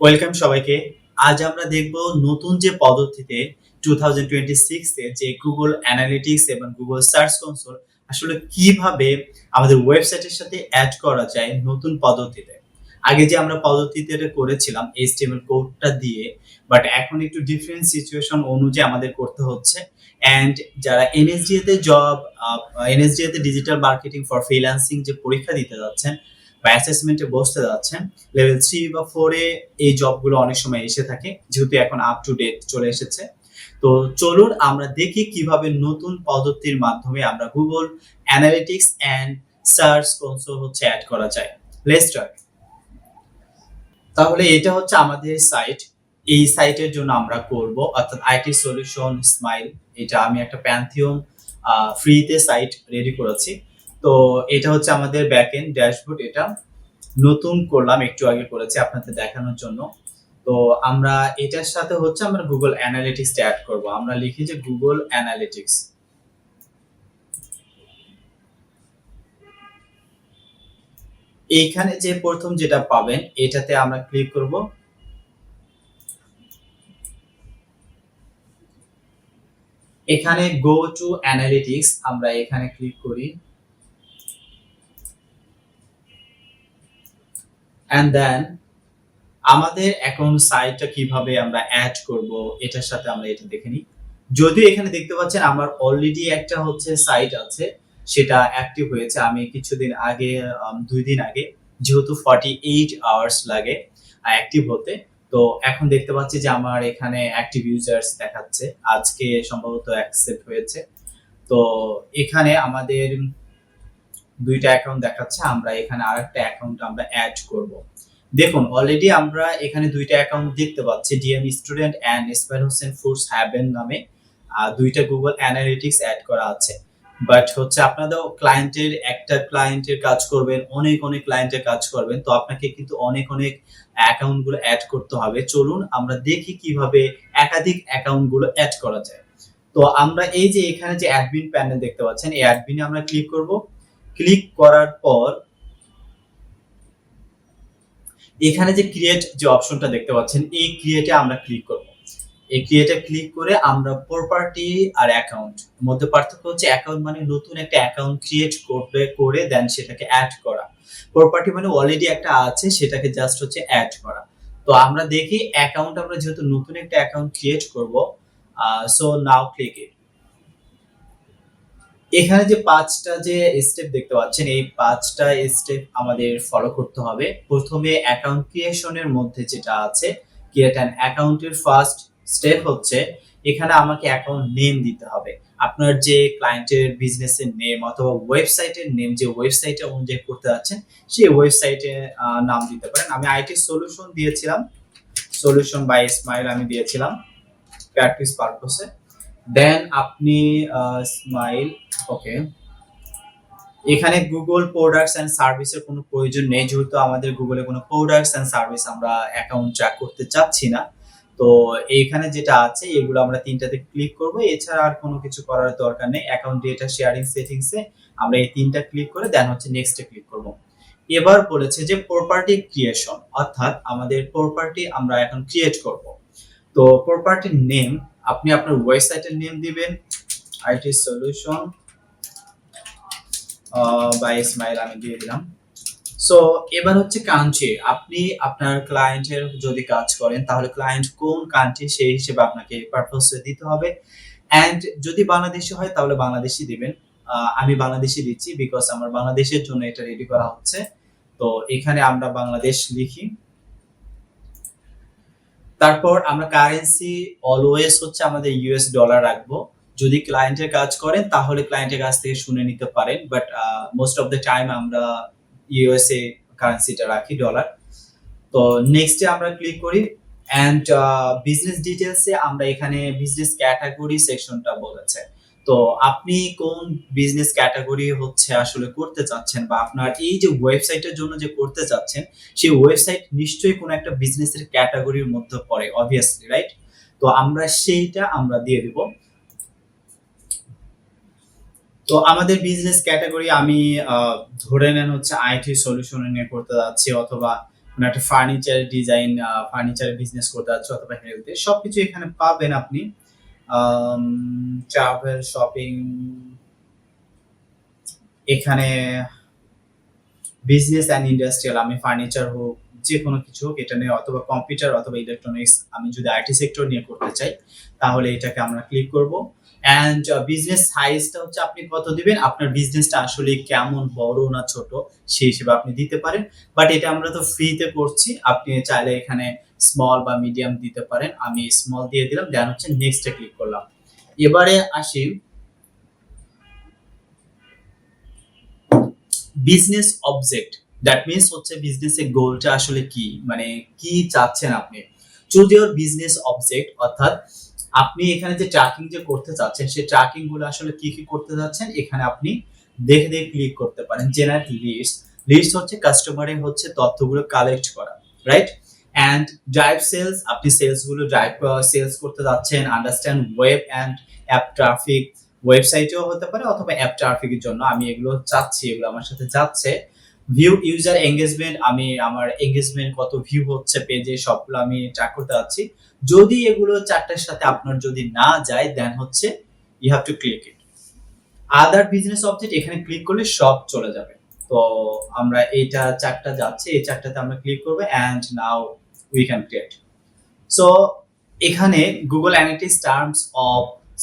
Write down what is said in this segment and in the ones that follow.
Welcome সবাইকে। আজ আমরা দেখব নতুন যে পদ্ধতিতে 2026 এ যে Google Analytics এবং Google Search Console আসলে কিভাবে আমাদের ওয়েবসাইটের সাথে এড করা যায় নতুন পদ্ধতিতে। আগে যে আমরা পদ্ধতিতে করেছিলাম HTML কোডটা দিয়ে, বাট এখন একটু ডিফারেন্ট সিচুয়েশন অনুযায়ী আমাদের করতে হচ্ছে। অ্যান্ড যারা NSDA তে NSDA তে ডিজিটাল মার্কেটিং ফর ফ্রিল্যান্সিং যে পরীক্ষা দিতে যাচ্ছেন বা অ্যাসেসমেন্টে বসতে যাচ্ছেন, লেভেল 3 বা 4 এ এই জবগুলো অনেক সময় এসে থাকে, যেহেতু এখন আপ টু ডেট চলে এসেছে। তো চলুন আমরা দেখি কিভাবে নতুন পদ্ধতির মাধ্যমে আমরা Google Analytics and search console add করা যায়। Let's start. তাহলে এটা হচ্ছে আমাদের সাইট। এই সাইটের জন্য আমরা করব অর্থাৎ আইটি সলিউশন স্মাইল। এটা আমি একটা প্যান্থিয়ন ফ্রিতে সাইট রেডি করেছি। তো এটা হচ্ছে আমাদের ব্যাকএন্ড ড্যাশবোর্ড। এটা নতুন করলাম, একটু আগে করেছি আপনাদের দেখানোর জন্য। তো আমরা এটার সাথে আমরা গুগল অ্যানালিটিক্স অ্যাড করব। আমরা লিখি যে গুগল অ্যানালিটিক্স। এইখানে যে প্রথম যেটা পাবেন এটাতে আমরা ক্লিক করব। এখানে গো টু অ্যানালিটিক্স আমরা এখানে ক্লিক করি, এন্ড দেন আমাদের অ্যাকাউন্ট সাইটটা কিভাবে আমরা অ্যাড করব এটার সাথে আমরা এটা দেখে নিই। যদিও এখানে দেখতে পাচ্ছেন আমার অলরেডি একটা সাইট আছে, সেটা অ্যাক্টিভ হয়েছে। আমি কিছুদিন আগে 2 দিন আগে, যেহেতু 48 আওয়ার্স লাগে অ্যাক্টিভ হতে। তো এখন দেখতে পাচ্ছি যে আমার এখানে অ্যাক্টিভ ইউজার্স দেখাচ্ছে। আজকে সম্ভবত অ্যাকসেপ্ট হয়েছে। তো এখানে আমাদের 2টা অ্যাকাউন্ট দেখাচ্ছে। আমরা এখানে আরেকটা অ্যাকাউন্ট আমরা অ্যাড করব। দেখুন অলরেডি আমরা এখানে 2টা অ্যাকাউন্ট দেখতে পাচ্ছি, DM student and Ismail Hossain foods haven নামে 2টা গুগল অ্যানালিটিক্স অ্যাড করা আছে। বাট আপনাদের একটা ক্লায়েন্টের কাজ করবেন, অনেক ক্লায়েন্টের কাজ করবেন, তো আপনাকে কিন্তু অনেক অ্যাকাউন্ট গুলো অ্যাড করতে হবে। চলুন আমরা দেখি কিভাবে একাধিক অ্যাকাউন্ট গুলো অ্যাড করা যায়। তো আমরা এই যে এখানে যে অ্যাডমিন প্যানেল দেখতে পাচ্ছেন, এই অ্যাডমিনে আমরা ক্লিক করব। ক্লিক করার পর এখানে যে ক্রিয়েট যে অপশনটা দেখতে পাচ্ছেন, এই ক্রিয়েটে আমরা ক্লিক করব। এই ক্রিয়েটে ক্লিক করে আমরা প্রপার্টি আর অ্যাকাউন্ট মধ্যে পার্থক্য হচ্ছে, অ্যাকাউন্ট মানে নতুন একটা অ্যাকাউন্ট ক্রিয়েট করে দেন সেটাকে অ্যাড করা। প্রপার্টি মানে অলরেডি একটা আছে, সেটাকে জাস্ট অ্যাড করা। তো আমরা দেখি অ্যাকাউন্ট আমরা যেহেতু নতুন একটা অ্যাকাউন্ট ক্রিয়েট করব, সো নাও ক্লিক ইট। এখানে যে 5টা যে স্টেপ দেখতে পাচ্ছেন, এই 5টা স্টেপ আমাদের ফলো করতে হবে। প্রথমে অ্যাকাউন্ট ক্রিয়েশনের মধ্যে যেটা আছে, ক্রিয়েট অ্যান অ্যাকাউন্টের ফার্স্ট স্টেপ হচ্ছে এখানে আমাকে অ্যাকাউন্ট নেম দিতে হবে। আপনার যে ক্লায়েন্টের বিজনেসের নেম অথবা ওয়েবসাইটের নেম, যে ওয়েবসাইটে অনুযায়ী করতে যাচ্ছেন সেই ওয়েবসাইটে নাম দিতে পারেন। আমি আইটি সলিউশন দিয়েছিলাম, সলিউশন বাই স্মাইল আমি দিয়েছিলাম প্র্যাকটিস পারপসে। দেন আপনি স্মাইল, ওকে। এখানে গুগল প্রোডাক্টস এন্ড সার্ভিসের কোনো প্রয়োজন নেই, যেহেতু আমাদের গুগলে কোনো প্রোডাক্টস এন্ড সার্ভিস আমরা অ্যাকাউন্ট ট্র্যাক করতে চাচ্ছি না। তো এইখানে যেটা আছে এগুলো আমরা 3টাতে ক্লিক করব, এছাড়া আর কোনো কিছু করার দরকার নেই। অ্যাকাউন্ট ডেটা শেয়ারিং সেটিংসে আমরা এই 3টা ক্লিক করে দেন নেক্সটে ক্লিক করব। এবার বলেছে যে প্রপার্টি ক্রিয়েশন, অর্থাৎ আমাদের প্রপার্টি আমরা এখন ক্রিয়েট করব। তো প্রপার্টির নেম আপনি আপনার ওয়েবসাইটের নেম দিবেন, আইটি সলিউশন বাই স্মাইল আমি দিয়ে দিলাম। সো এবার কান্ট্রি, আপনি আপনার ক্লায়েন্টের যদি কাজ করেন তাহলে ক্লায়েন্ট কোন কান্ট্রি সেই হিসেবে আপনাকে পারপোজে দিতে হবে। এন্ড যদি বাংলাদেশি হয় তাহলে বাংলাদেশি দিবেন। আমি বাংলাদেশি দিচ্ছি বিকজ আমার বাংলাদেশের জন্য এটা রেডি করা হচ্ছে। তো এখানে আমরা বাংলাদেশ লিখি। তারপর আমরা কারেন্সি অলওয়েজ আমাদের ইউএস ডলার রাখবো। যদি ক্লায়েন্টের কাজ করেন তাহলে ক্লায়েন্টের কাছ থেকে শুনে নিতে পারেন, but most of the time আমরা ইউএসএ কারেন্সিটা রাখি, ডলার। তো নেক্সটে আমরা ক্লিক করি। অ্যান্ড বিজনেস ডিটেলসে আমরা এখানে বিজনেস ক্যাটাগরি সেকশনটা বলেছে। তো আপনি কোন বিজনেস ক্যাটাগরি আসলে করতে চাচ্ছেন, বা আপনার এই যে ওয়েবসাইটের জন্য যে করতে চাচ্ছেন সেই ওয়েবসাইট নিশ্চয়ই কোনো একটা বিজনেসের ক্যাটাগরির মধ্যে পড়ে, অবভিয়াসলি, রাইট? তো আমরা সেইটা আমরা দিয়ে দিব। তো আমাদের বিজনেস ক্যাটাগরি আমি ধরে নেন আইটি সলিউশন নিয়ে করতে যাচ্ছি, অথবা কোনো একটা ফার্নিচারের ডিজাইন, ফার্নিচারের বিজনেস করতে যাচ্ছে অথবা হেলথের, সবকিছু এখানে পাবেন আপনি। ট্রাভেল, শপিং, এখানে বিজনেস অ্যান্ড ইন্ডাস্ট্রিয়াল, আমি ফার্নিচার হোক, যে কোনো কিছু হোক এটা নিয়ে, অথবা কম্পিউটার অথবা ইলেকট্রনিক্স, আমি যদি আইটি সেক্টর নিয়ে করতে চাই তাহলে এটাকে আমরা ক্লিক করব। অ্যান্ড বিজনেস সাইজটা হচ্ছে আপনি কত দিবেন, আপনার বিজনেসটা আসলে কেমন, বড় না ছোট, সেই হিসেবে আপনি দিতে পারেন। বাট এটা আমরা তো ফ্রিতে করছি, আপনি চাইলে এখানে স্মল বা মিডিয়াম দিতে পারেন। আমি স্মল দিয়ে দিলাম, দেন হচ্ছে নেক্সটে ক্লিক করলাম। এবারে আসি বিজনেস অবজেক্ট, দ্যাট মিনস হচ্ছে বিজনেসের গোলটা আসলে কি, মানে কি চাচ্ছেন আপনি। চুজ ইওর বিজনেস অবজেক্ট, অর্থাৎ আপনি এখানে যে ট্র্যাকিং যে করতে চাচ্ছেন সেই ট্র্যাকিং গুলো আসলে কি কি করতে যাচ্ছেন এখানে আপনি দেখে দেখে ক্লিক করতে পারেন। জেনারেট লিস্ট, লিস্ট হচ্ছে কাস্টমারের হচ্ছে তথ্যগুলো কালেক্ট করা, রাইট। অ্যান্ড ড্রাইভ সেলস, আপনি সেলস গুলো ড্রাইভ সেলস করতে যাচ্ছেন। Understand web and app traffic, ওয়েবসাইটেও হতে পারে অথবা অ্যাপ ট্রাফিকের জন্য আমি এগুলো চাচ্ছি, এগুলো আমার সাথে যাচ্ছে। ভিউ ইউজার এঙ্গেজমেন্ট, আমি আমার এঙ্গেজমেন্ট কত ভিউ হচ্ছে পেজে, সবগুলো আমি ট্র্যাক করতে যাচ্ছি। যদি এগুলো চারটার সাথে আপনার যদি না যায় দেন হচ্ছে you have to click it. Other business object, এখানে ক্লিক করলে সব চলে যাবে। তো আমরা এইটা চারটা যাচ্ছে, এই চারটাতে আমরা ক্লিক করবো and now we can create. So এখানে Google Analytics terms of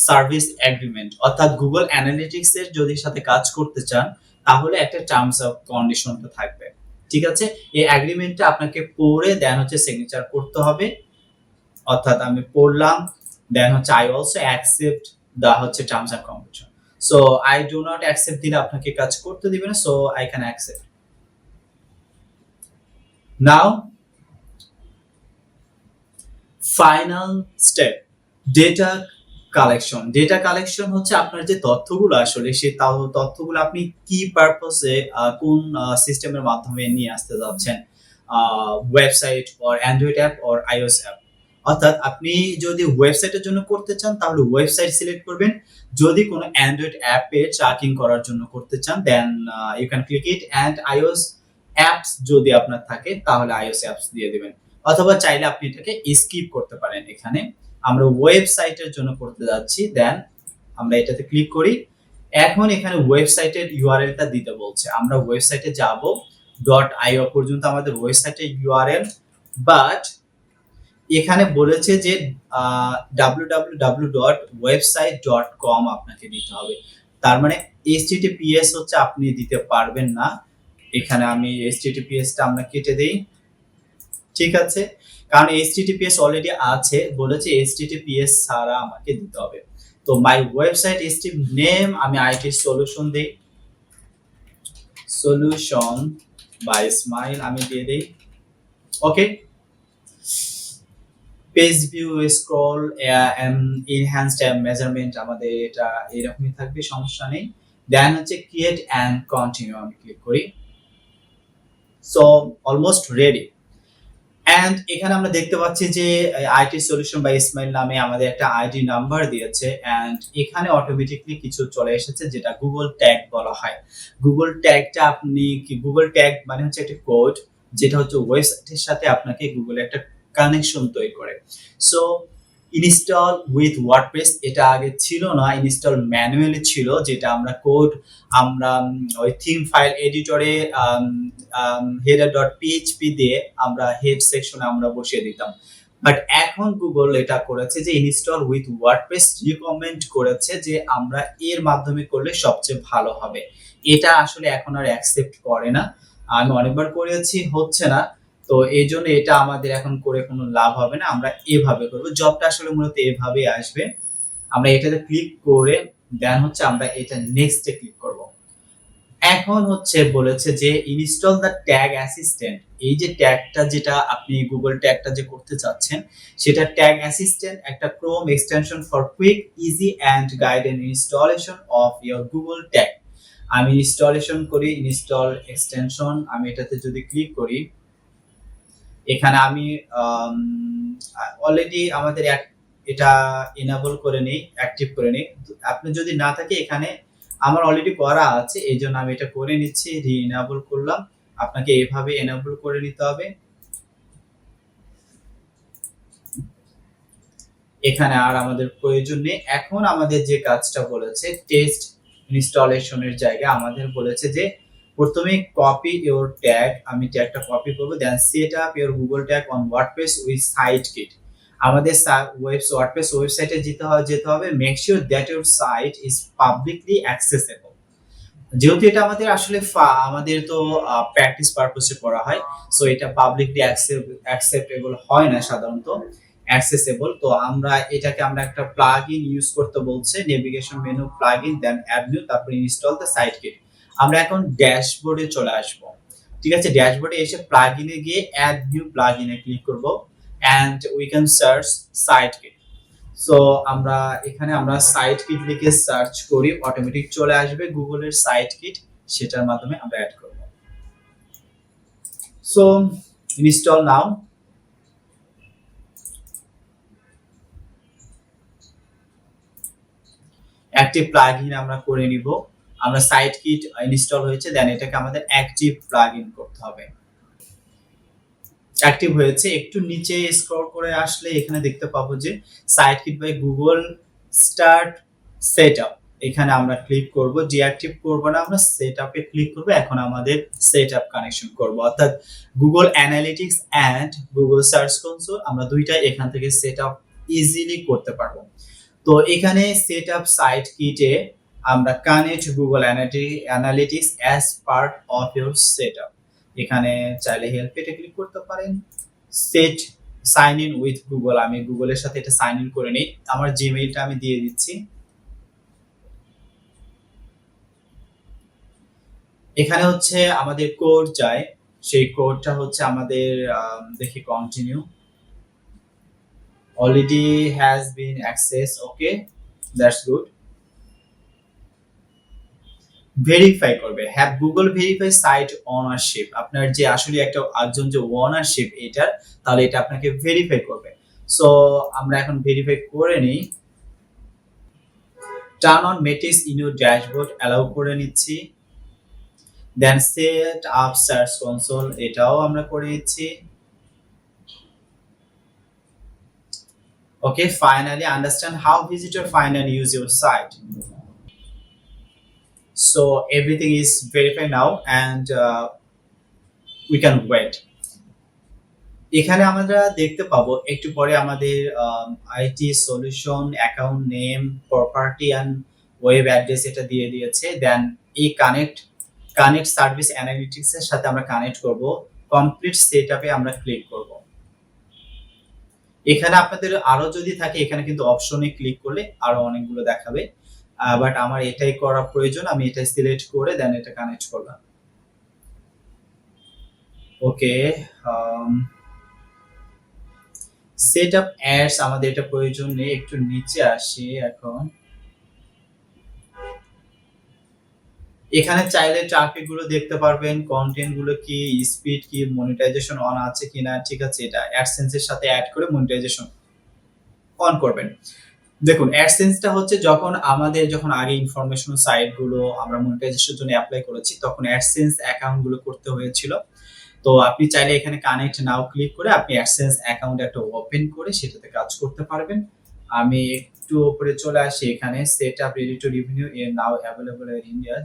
service agreement, অর্থাৎ গুগল অ্যানালিটিক্স এর যদি সাথে কাজ করতে চান তাহলে একটা টার্মস অফ কন্ডিশনটা থাকবে, ঠিক আছে। এই এগ্রিমেন্টটা আপনাকে পড়ে দেন হচ্ছে সিগনেচার করতে হবে, অর্থাৎ আমি পড়লাম, দেন হচ্ছে আই অলসো অ্যাকসেপ্ট দা হচ্ছে terms and condition. So I do not accept দিলে আপনাকে কাজ করতে দিবে না, so I can accept. Now final step, data collection. Data collection হচ্ছে আপনার যে তথ্যগুলো আসলে সেই তথ্যগুলো আপনি কি পারপসে কোন সিস্টেমের মাধ্যমে নিয়ে আসতে যাচ্ছেন, website or Android app or iOS app. অর্থাৎ আপনি যদি ওয়েবসাইটের জন্য করতে চান তাহলে ওয়েবসাইট সিলেক্ট করবেন, যদি কোনো অ্যান্ড্রয়েড অ্যাপে ট্র্যাকিং করার জন্য করতে চান then you can click it. And iOS apps যদি আপনার থাকে তাহলে আইওএস অ্যাপস দিয়ে দিবেন, অথবা চাইলে আপনি এটাকে স্কিপ করতে পারেন। এখানে আমরা ওয়েবসাইটের জন্য করতে যাচ্ছি, দেন আমরা এটাতে ক্লিক করি। এখন এখানে ওয়েবসাইটের ইউআরএলটা দিতে বলছে, আমরা ওয়েবসাইটে যাব, .io পর্যন্ত আমাদের ওয়েবসাইটের ইউআরএল, বাট এখানে বলেছে যে www.website.com আপনাকে দিতে হবে। তার মানে https হচ্ছে আপনি দিতে পারবেন না। এখানে আমি https টা আমরা কেটে দেই, ঠিক আছে, কারণ https অলরেডি আছে, বলেছে https ছাড়া আমাকে দিতে হবে। তো মাই ওয়েবসাইট নেম আমি আইটি সলিউশন দেই, সলিউশন বাই স্মাইল আমি দিয়ে দেই, okay. Page view, scroll, enhanced measurement আমাদের এটা এরকমই থাকবে, সমস্যা নেই। দেন হচ্ছে ক্রিয়েট অ্যান্ড কন্টিনিউ আমি ক্লিক করি। So almost ready. অ্যান্ড এখানে আমরা দেখতে পাচ্ছি যে আইটি সলিউশন বাই ইসমাইল নামে আমাদের একটা আইডি নাম্বার দিয়েছে। অ্যান্ড এখানে অটোমেটিকলি কিছু চলে এসেছে যেটা গুগল ট্যাগ বলা হয়। গুগল ট্যাগটা আপনি কি, গুগল ট্যাগ মানে হচ্ছে একটা কোড যেটা হচ্ছে ওয়েবসাইটের সাথে আপনাকে গুগলে একটা কানেকশন তৈরি করে। সো ইনস্টল উইথ ওয়ার্ডপ্রেস, এটা আগে ছিল না, ইনস্টল ম্যানুয়ালি ছিল, যেটা আমরা কোড আমরা ওই থিম ফাইল এডিটরে header.php দিয়ে আমরা হেড সেকশনে আমরা বসিয়ে দিতাম। বাট এখন গুগল এটা করেছে যে ইনস্টল উইথ ওয়ার্ডপ্রেস রিকমেন্ড করেছে যে আমরা এর মাধ্যমে করলে সবচেয়ে ভালো হবে। এটা আসলে এখন আর অ্যাকসেপ্ট করে না, আমি অনেকবার করেছি, হচ্ছে না। তো এই জন্য এটা আমাদের এখন করে কোনো লাভ হবে না, আমরা এভাবে করবো। জবটা আসলে মূলত এভাবেই আসবে। আমরা এটাতে ক্লিক করে দেন হচ্ছে আমরা এটা নেক্সটে ক্লিক করব। এখন হচ্ছে বলেছে যে ইনস্টল দ্য ট্যাগ অ্যাসিস্ট্যান্ট, এই যে ট্যাগটা যেটা আপনি গুগল ট্যাগটা যে করতে চাচ্ছেন সেটা ট্যাগ অ্যাসিস্ট্যান্ট, একটা Chrome extension for quick easy and guided installation of your Google tag. আমি ইনস্টলেশন করি, ইনস্টল এক্সটেনশন, আমি এটাতে যদি ক্লিক করি, এখানে আমি অলরেডি আমাদের এটা এনাবল করে নেই, অ্যাক্টিভ করে নেই। আপনি যদি না থাকে, এখানে আমার অলরেডি করা আছে, এই জন্য আমি এটা করে নিচ্ছি, রি এনাবল করলাম। আপনাকে এভাবে এনাবল করে নিতে হবে। এখানে আর আমাদের প্রয়োজন নেই। এখন আমাদের যে কাজটা বলেছে টেস্ট ইনস্টলেশনের জায়গায় আমাদের বলেছে যে প্রথমে কপি ইওর ট্যাগ, আমি ট্যাগটা কপি করব, then set up your Google tag on WordPress with Site Kit. আমাদের ওয়ার্ডপ্রেস ওয়েবসাইটে যেতে হবে, make sure that your site is publicly accessible. যেহেতু এটা আমাদের আসলে আমাদের তো প্র্যাকটিস পারপোসে করা হয়, সো এটা পাবলিকলি অ্যাকসেপ্টেবল হয় না সাধারণত, অ্যাক্সেসেবল। তো আমরা একটা প্লাগইন ইউজ করতে বলছে, নেভিগেশন মেনু প্লাগইন, দেন অ্যাড নিউ, তারপর ইনস্টল দ্য সাইট কিট। আমরা এখন ড্যাশবোর্ডে চলে আসব। ঠিক আছে, ড্যাশবোর্ডে এসে প্লাগইনে গিয়ে অ্যাড নিউ প্লাগইনে ক্লিক করব and we can search site kit. So আমরা সাইট কিট লিখে সার্চ করি, অটোমেটিক চলে আসবে গুগলের সাইট কিট, সেটার মাধ্যমে আমরা অ্যাড করব। সো ইনস্টল নাও। অ্যাক্টিভ প্লাগইন আমরা করে নিব। আমরা সাইট কিট ইনস্টল হয়েছে, দেন এটাকে আমাদের অ্যাক্টিভ প্লাগইন করতে হবে। অ্যাক্টিভ হয়েছে, একটু নিচে স্ক্রল করে আসলে এখানে দেখতে পাবো যে site kit by Google start setup, এখানে আমরা ক্লিক করব। ডিঅ্যাক্টিভ করব না, আমরা সেটআপে ক্লিক করব। এখন আমাদের সেটআপ কানেকশন করব, অর্থাৎ Google analytics and Google search console আমরা দুইটাই এখান থেকে সেটআপ ইজিলি করতে পারবো। তো এখানে সেটআপ সাইট কিটে আমরা connect Google analytics as part of your setup, এখানে চাইলে হেল্প এটা ক্লিক করতে পারেন। Set sign in with Google, আমি গুগলের সাথে এটা সাইন ইন করে নিই, আমার জিমেইলটা আমি দিয়ে দিচ্ছি। এখানে হচ্ছে আমাদের কোড চাই, সেই কোডটা হচ্ছে আমাদের দেখি continue, already has been access, okay that's good. Verify করবে, have Google verify site ownership, আপনার যে আসলে একটা একজন যে ওনারশিপ এটার, তাহলে এটা আপনাকে ভেরিফাই করবে। সো আমরা এখন ভেরিফাই করে নিই। Turn on metrics in your dashboard allow করে নিচ্ছি, then set up Search console এটাও আমরা করে নিচ্ছি। Okay, finally understand how visitor find and use your site. So everything is verified now and we can wait. এখানে আমরা দেখতে পাবো একটু পরে আমাদের IT solution account name, property and web address এটা দিয়ে দিয়েছে। দেন এই কানেক্ট সার্ভিস অ্যানালিটিক্স এর সাথে আমরা কানেক্ট করব, কমপ্লিট সেটআপে আমরা ক্লিক করব। এখানে আপনাদের আরো যদি থাকে, এখানে কিন্তু অপশনে ক্লিক করলে আরো অনেকগুলো দেখাবে, বাট আমার এটাই করা প্রয়োজন, আমি এটাই সিলেক্ট করে দেন এটা কানেক্ট করলাম। ওকে, সেট আপ অ্যাডস আমাদের এটা প্রয়োজন নেই, একটু নিচে আসি। এখন এখানে চাইলে ট্রাফিক গুলো দেখতে পারবেন, কন্টেন্ট গুলো কি, স্পিড কি, মনিটাইজেশন অন আছে কিনা। ঠিক আছে, এটা অ্যাডসেন্স এর সাথে অ্যাড করে মনিটাইজেশন অন করবেন। দেখুন অ্যাডসেন্সটা হচ্ছে যখন আগে ইনফরমেশন সাইট গুলো আমরা মনিটাইজেশনের জন্য অ্যাপ্লাই করেছি, তখন অ্যাডসেন্স অ্যাকাউন্ট গুলো করতে হয়েছিল। তো আপনি চাইলে এখানে কানেক্ট নাও ক্লিক করে আপনি অ্যাডসেন্স অ্যাকাউন্ট একটা ওপেন করে সেটাতে কাজ করতে পারবেন। আমি একটু উপরে চলে আসি, এখানে set up ready to review এর নাও অ্যাভেলেবল ইন ইন্ডিয়া।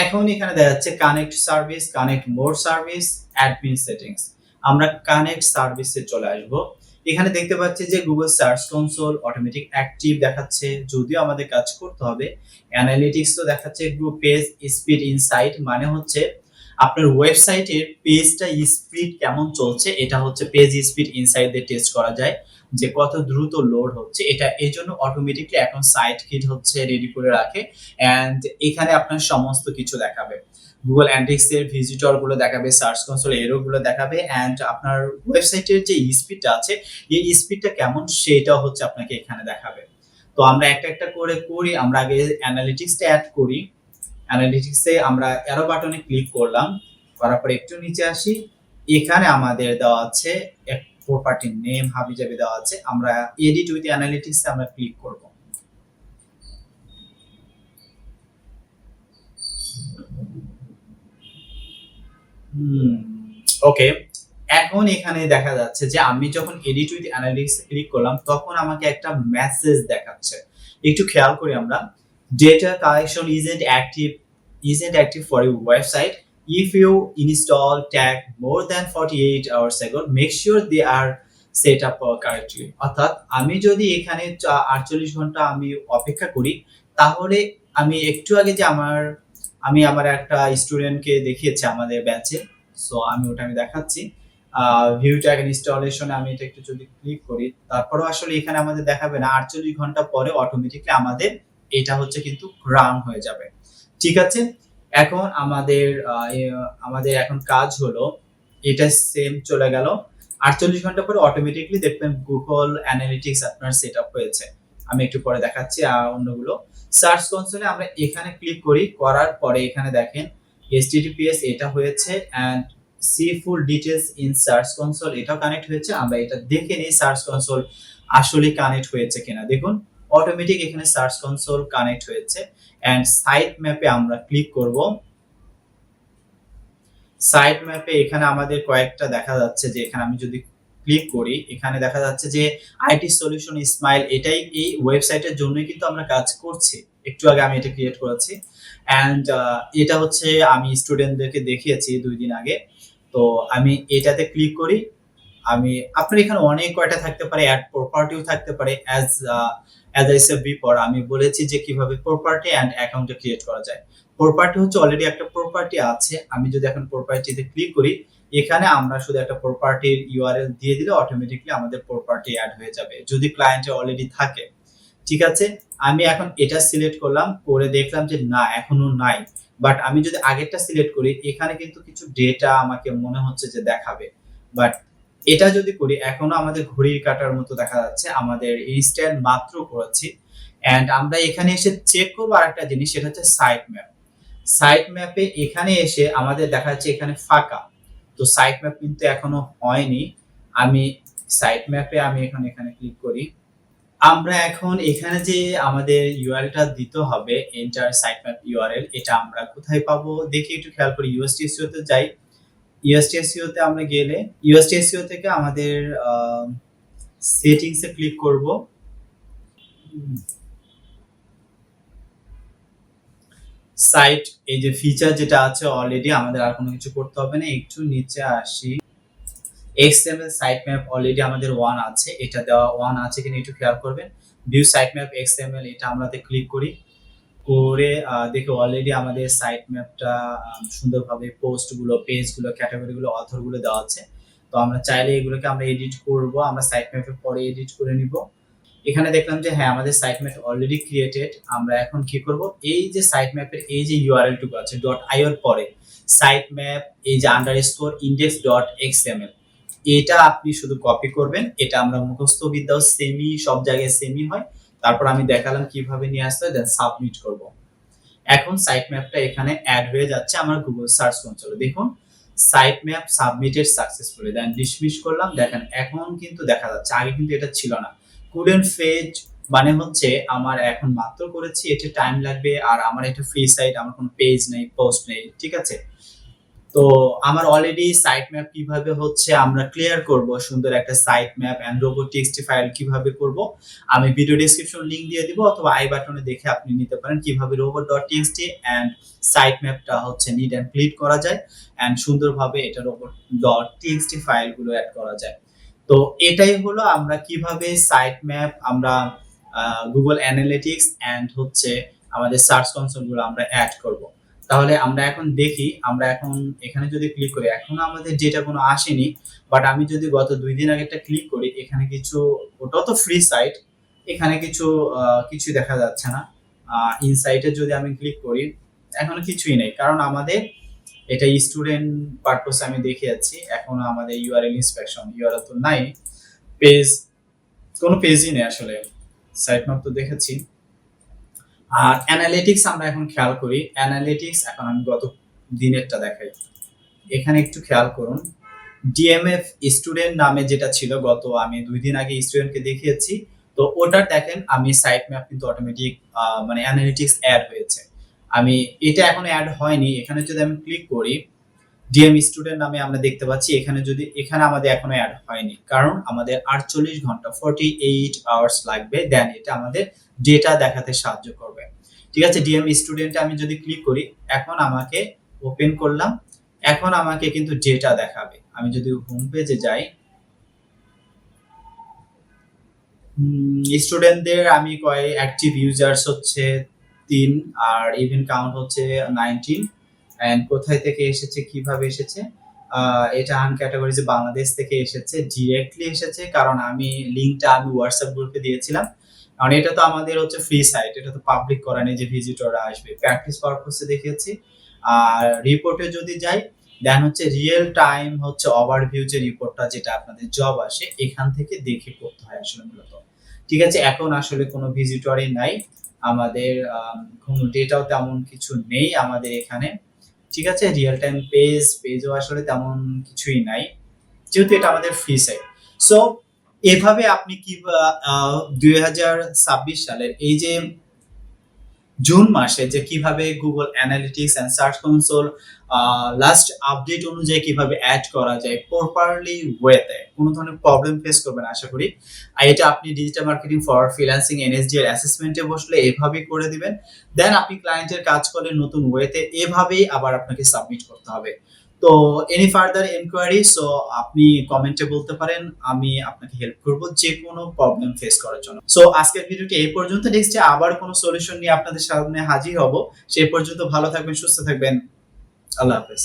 এখন এখানে দেখা যাচ্ছে connect service, connect more service, admin settings. আমরা কানেক্ট সার্ভিসে চলে আসব। এখানে দেখতে পাচ্ছি যে Google search console automatic active দেখাচ্ছে, যদিও আমাদের কাজ করতে হবে। অ্যানালিটিক্স তো দেখাচ্ছে, পেজ স্পিড ইনসাইট, মানে হচ্ছে আপনার ওয়েবসাইটের পেজটা স্পিড কেমন চলছে, এটা হচ্ছে পেজ স্পিড ইনসাইট দিয়ে টেস্ট করা যায় যে কত দ্রুত লোড হচ্ছে। এটা এই জন্য অটোমেটিকলি এখন সাইট কিট হচ্ছে রেডি করে রাখে, এন্ড এখানে আপনার সমস্ত কিছু দেখাবে। গুগল অ্যানালিটিক্স এর ভিজিটর গুলো দেখাবে, সার্চ কনসোল এরো গুলো দেখাবে, এন্ড আপনার ওয়েবসাইটের যে স্পিডটা আছে, এই স্পিডটা কেমন সেটাও হচ্ছে আপনাকে এখানে দেখাবে। তো আমরা একটা একটা করে করি, আমরা আগে অ্যানালিটিক্সটা অ্যাড করি। অ্যানালিটিক্সে আমরা অ্যারো বাটনে ক্লিক করলাম, করার পর একটু নিচে আসি, এখানে আমাদের দেওয়া আছে প্রপার্টি নেম হাবিজাবি দেওয়া আছে, আমরা এডিট উইথ অ্যানালিটিক্সে আমরা ক্লিক করব। ওকে। এখন এখানে দেখা যাচ্ছে যে আমি যখন এডিট উইথ অ্যানালিটিক্স ক্লিক করলাম তখন আমাকে একটা মেসেজ দেখাচ্ছে। একটু খেয়াল করি আমরা। Data collection isn't active for your website. If you install tag more than 48 hours ago, make sure they are set up correctly. অর্থাৎ আমি যদি এখানে 48 ঘন্টা আমি অপেক্ষা করি তাহলে আমি একটু আগে যে আমি আমার একটা স্টুডেন্টকে দেখিয়েছি আমাদের ব্যাচে। সো আমি দেখাচ্ছি। ভিউ ট্যাগ ইনস্টলেশন আমি এটা একটু যদি ক্লিক করি তারপরেও আসলে এখানে আমাদের দেখাবে না। 48 ঘন্টা পরে অটোমেটিক্যালি এটা হচ্ছে কিন্তু রান হয়ে যাবে। ঠিক আছে? এখন আমাদের এখন কাজ হলো এটা সেম চলে গেল। 48 ঘন্টা পরে অটোমেটিক্যালি দেখবেন গুগল অ্যানালিটিক্স আপনার সেটআপ হয়েছে। আমি একটু পরে দেখাচ্ছি অন্যগুলো। সার্চ কনসোলে আমরা এখানে ক্লিক করি, করার পরে এখানে দেখেন HTTPS এটা হয়েছে and see full details in search console এটাও কানেক্ট হয়েছে। আমরা এটা দেখে নিই সার্চ কনসোল আসলে কানেক্ট হয়েছে কিনা। দেখুন অটোমেটিক এখানে সার্চ কনসোল কানেক্ট হয়েছে অ্যান্ড সাইট ম্যাপে আমরা ক্লিক করব। সাইট ম্যাপে এখানে আমাদের কয়েকটা দেখা যাচ্ছে যে এখানে আমি যদি ক্লিক করি এখানে দেখা যাচ্ছে যে আইটি সলিউশন ইসমাইল এটাই এই ওয়েবসাইটের জন্যই কিন্তু আমরা কাজ করছি। একটু আগে আমি এটা ক্রিয়েট করেছি অ্যান্ড এটা হচ্ছে আমি স্টুডেন্টদেরকে দেখিয়েছি 2 দিন আগে। তো আমি এটাতে ক্লিক করি। আপনার এখানে অনেক কয়টা থাকতে পারে, অ্যাড প্রপার্টিও থাকতে পারে। অ্যাজ আই সেড বিফোর আমি বলেছি যে কিভাবে প্রপার্টি অ্যান্ড অ্যাকাউন্টে ক্রিয়েট করা যায়। প্রপার্টি হচ্ছে অলরেডি একটা প্রপার্টি আছে। আমি যদি এখন প্রপার্টিতে ক্লিক করি এখানে আমরা শুধু একটা প্রপার্টির ইউআরএল দিয়ে দিলে অটোমেটিক্যালি আমাদের প্রপার্টি অ্যাড হয়ে যাবে যদি ক্লায়েন্টে অলরেডি থাকে। ঠিক আছে? আমি এখন এটা সিলেক্ট করলাম, করে দেখলাম যে না এখনো নাই। বাট আমি যদি আগেরটা সিলেক্ট করি এখানে কিন্তু কিছু ডেটা আমাকে মনে হচ্ছে যে দেখাবে। বাট এটা যদি করি এখনো আমাদের ঘড়ির কাঁটার মতো দেখা যাচ্ছে। আমাদের ইনস্ট্যান্ট মাত্র করেছি অ্যান্ড আমরা এখানে এসে চেক করবো আরেকটা জিনিস, সেটা হচ্ছে সাইট ম্যাপ। সাইট ম্যাপে এখানে এসে আমাদের দেখা যাচ্ছে এখানে ফাঁকা। তো সাইট ম্যাপ কিন্তু এখনো হয়নি। আমি সাইট ম্যাপে আমি এখন এখানে ক্লিক করি। আমরা এখন এখানে যে আমাদের ইউআরএলটা দিতে হবে এন্টার সাইটম্যাপ ইউআরএল এটা আমরা কোথায় পাবো দেখি একটু খেয়াল করি। ইউএসটি এসইও তে যাই। ইউএসটি এসইও তে আমরা গেলে ইউএসটি এসইও থেকে আমাদের সেটিংস এ ক্লিক করব। সাইট এই যে ফিচার যেটা আছে অলরেডি আমাদের আর কোনো কিছু করতে হবে না। একটু নিচে আসি। XML সাইটম্যাপ অলরেডি আমাদের 1 আছে। এটা দেওয়া 1 আছে কিনা একটু খেয়াল করবেন। ভিউ সাইটম্যাপ XML এটা আমরাতে ক্লিক করি। করে দেখো অলরেডি আমাদের সাইট ম্যাপটা সুন্দরভাবে পোস্টগুলো, পেজগুলো, ক্যাটাগরিগুলো, অথরগুলো দেওয়া আছে। তো আমরা চাইলে এগুলোকে আমরা এডিট করব। আমরা সাইট ম্যাপে পরে এডিট করে নিব। এখানে দেখলাম যে হ্যাঁ আমাদের সাইট ম্যাপ অলরেডি ক্রিয়েটেড। আমরা এখন কি করব, এই যে সাইট ম্যাপের এই যে ইউআরএল টুকু আছে .io এর পরে সাইট ম্যাপ এই যে _index.xml এটা আপনি শুধু কপি করবেন। এটা আমরা মুখস্থ বিদ্যাও সব জায়গায় সেমই হয়। তারপর আমি দেখালাম কিভাবে নিয়ে আসতে হয়, দেন সাবমিট করব। এখন সাইট ম্যাপটা এখানে অ্যাড হয়ে যাচ্ছে আমার গুগল সার্চ কনসোলে। দেখুন site map submitted successfully, then dismiss করলাম। দেখেন এখন কিন্তু দেখা যাচ্ছে, আগে কিন্তু এটা ছিল না। কুডেন্ট ফেজ মানে হচ্ছে আমার এখন মাত্র করেছি, এটা টাইম লাগবে। আর আমার এটা ফ্রি সাইট, আমার কোনো পেজ নেই, পোস্ট নেই। ঠিক আছে? তো আমার অলরেডি সাইট ম্যাপ কিভাবে হচ্ছে আমরা ক্লিয়ার করব, সুন্দর একটা site map and robo.txt file কিভাবে করব আমি ভিডিও ডেসক্রিপশন লিংক দিয়ে দিব অথবা আই বাটনে দেখে আপনি নিতে পারেন কিভাবে robot.txt এন্ড সাইট ম্যাপটা হচ্ছে নিড এন্ড ক্লিট করা যায় এন্ড সুন্দরভাবে এটা robot.txt ফাইলগুলো অ্যাড করা যায়। তো এটাই হলো আমরা কিভাবে সাইট ম্যাপ আমরা গুগল অ্যানালিটিক্স এন্ড হচ্ছে আমাদের সার্চ কনসোল গুলো আমরা অ্যাড করব। তাহলে আমরা এখন দেখি, আমরা এখন এখানে যদি ক্লিক করি এখনো আমাদের ডেটা কোনো আসেনি। বাট আমি যদি গত 2 দিন আগেরটা ক্লিক করি এখানে কিছু, ওটাও তো ফ্রি সাইট, এখানে কিছু দেখা যাচ্ছে না। ইনসাইটে যদি আমি ক্লিক করি এখনো কিছুই নেই, কারণ আমাদের এটা স্টুডেন্ট পারপোজ আমি দেখে যাচ্ছি। এখনো আমাদের ইউআরএল ইন্সপেকশন ইউআরএল তো নাই, পেজ কোনো পেজই নেই আসলে। সাইট ম্যাপ তো দেখেছি। আর অ্যানালিটিক্স আমরা এখন খেয়াল করি। অ্যানালিটিক্স এখন আমি গত দিনেরটা দেখাই। এখানে একটু খেয়াল করুন, ডিএমএফ স্টুডেন্ট নামে যেটা ছিল গত আমি 2 দিন আগে স্টুডেন্টকে দেখিয়েছি। তো ওটার দেখেন আমি সাইট ম্যাপ কিন্তু অটোমেটিক মানে অ্যানালিটিক্স অ্যাড হয়েছে। আমি এটা এখনো অ্যাড হয়নি। এখানে যদি আমি ক্লিক করি ডিএম স্টুডেন্ট নামে আমরা দেখতে পাচ্ছি। এখানে আমাদের এখনো অ্যাড হয়নি, কারণ আমাদের 48 ঘন্টা 48 আওয়ার্স লাগবে, দেন এটা আমাদের ডেটা দেখাতে সাহায্য করবে। ঠিক আছে, ডিএম স্টুডেন্টে আমি যদি ক্লিক করি, এখন আমাকে ওপেন করলাম, এখন আমাকে কিন্তু ডেটা দেখাবে। আমি যদি হোম পেজে যাই, স্টুডেন্টদের আমি অ্যাক্টিভ ইউজার্স হচ্ছে 3, আর ইভেন্ট কাউন্ট হচ্ছে 19, এন্ড কোথায় থেকে এসেছে, কিভাবে এসেছে, এটা আনক্যাটাগরিজ বাংলাদেশ থেকে এসেছে, ডিরেক্টলি এসেছে, কারণ আমি লিঙ্কটা আমি হোয়াটসঅ্যাপ গ্রুপে দিয়েছিলাম। কারণ এটা তো আমাদের হচ্ছে ফ্রি সাইট, এটা তো পাবলিক করা নেই যে ভিজিটররা আসবে, প্র্যাকটিস পারপাসে দেখেছি। আর রিপোর্টে যদি যাই, দেন হচ্ছে রিয়েল টাইম হচ্ছে ওভারভিউ যে রিপোর্টটা, যেটা আপনাদের জব আসে এখান থেকে দেখে করতে হয় আসলে মূলত। ঠিক আছে, এখন আসলে কোনো ভিজিটরই নাই, আমাদের কোনো ডেটাও তেমন কিছু নেই আমাদের এখানে। ঠিক আছে, রিয়েল টাইম পেজও আসলে তেমন কিছুই নাই, যেহেতু এটা আমাদের ফ্রি সাইট। সো এভাবে আপনি কি 2026 সালের এই যে জুন মাসে যে কিভাবে Google analytics and search console last update অনুযায়ী কিভাবে অ্যাড করা যায় প্রপারলি ওয়েতে, কোনো ধরনের প্রবলেম ফেস করবেন আশা করি। আর এটা আপনি digital marketing for freelancing NSD এর অ্যাসেসমেন্টে বসলে এভাবেই করে দিবেন, দেন আপনি ক্লায়েন্টের কাজ করলে নতুন ওয়েতে এভাবেই আবার আপনাকে সাবমিট করতে হবে। তো এনি ফার্দার এনকোয়ারি, সো আপনি কমেন্টে বলতে পারেন, আমি আপনাকে হেল্প করব যে কোনো প্রবলেম ফেস করার জন্য। সো আজকের ভিডিওটি এই পর্যন্ত, নেক্সটে আবার কোনো সলিউশন নিয়ে আপনাদের সামনে হাজির হব। সেই পর্যন্ত ভালো থাকবেন, সুস্থ থাকবেন, আল্লাহ হাফেজ।